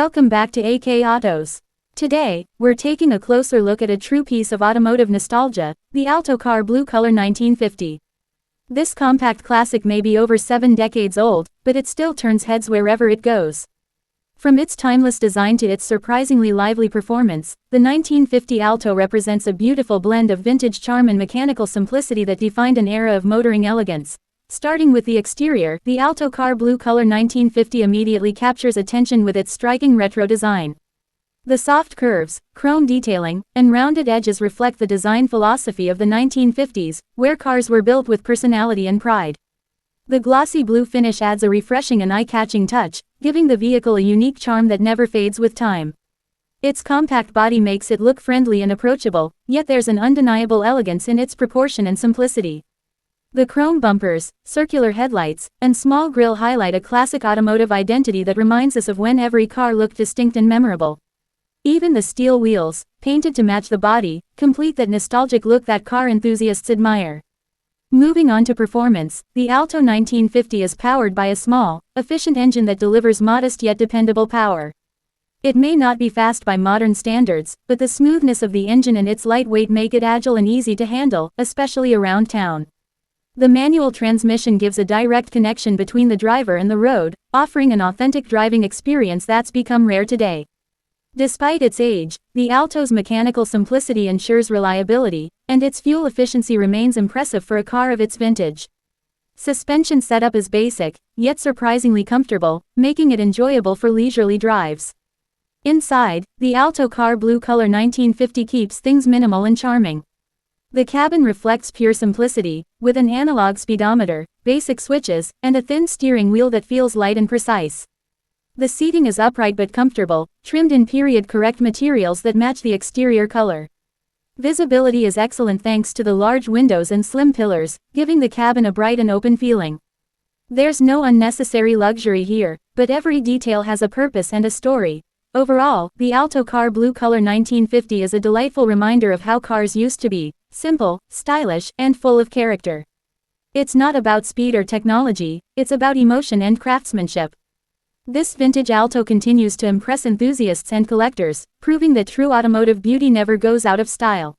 Welcome back to AK Autos. Today, we're taking a closer look at a true piece of automotive nostalgia, the Alto car blue color 1950. This compact classic may be over 7 decades old, but it still turns heads wherever it goes. From its timeless design to its surprisingly lively performance, the 1950 Alto represents a beautiful blend of vintage charm and mechanical simplicity that defined an era of motoring elegance. Starting with the exterior, the Alto car blue color 1950 immediately captures attention with its striking retro design. The soft curves, chrome detailing, and rounded edges reflect the design philosophy of the 1950s, where cars were built with personality and pride. The glossy blue finish adds a refreshing and eye-catching touch, giving the vehicle a unique charm that never fades with time. Its compact body makes it look friendly and approachable, yet there's an undeniable elegance in its proportion and simplicity. The chrome bumpers, circular headlights, and small grille highlight a classic automotive identity that reminds us of when every car looked distinct and memorable. Even the steel wheels, painted to match the body, complete that nostalgic look that car enthusiasts admire. Moving on to performance, the Alto 1950 is powered by a small, efficient engine that delivers modest yet dependable power. It may not be fast by modern standards, but the smoothness of the engine and its lightweight make it agile and easy to handle, especially around town. The manual transmission gives a direct connection between the driver and the road, offering an authentic driving experience that's become rare today. Despite its age, the Alto's mechanical simplicity ensures reliability, and its fuel efficiency remains impressive for a car of its vintage. Suspension setup is basic, yet surprisingly comfortable, making it enjoyable for leisurely drives. Inside, the Alto car blue color 1950 keeps things minimal and charming. The cabin reflects pure simplicity, with an analog speedometer, basic switches, and a thin steering wheel that feels light and precise. The seating is upright but comfortable, trimmed in period-correct materials that match the exterior color. Visibility is excellent thanks to the large windows and slim pillars, giving the cabin a bright and open feeling. There's no unnecessary luxury here, but every detail has a purpose and a story. Overall, the Alto car blue color 1950 is a delightful reminder of how cars used to be: simple, stylish, and full of character. It's not about speed or technology, it's about emotion and craftsmanship. This vintage Alto continues to impress enthusiasts and collectors, proving that true automotive beauty never goes out of style.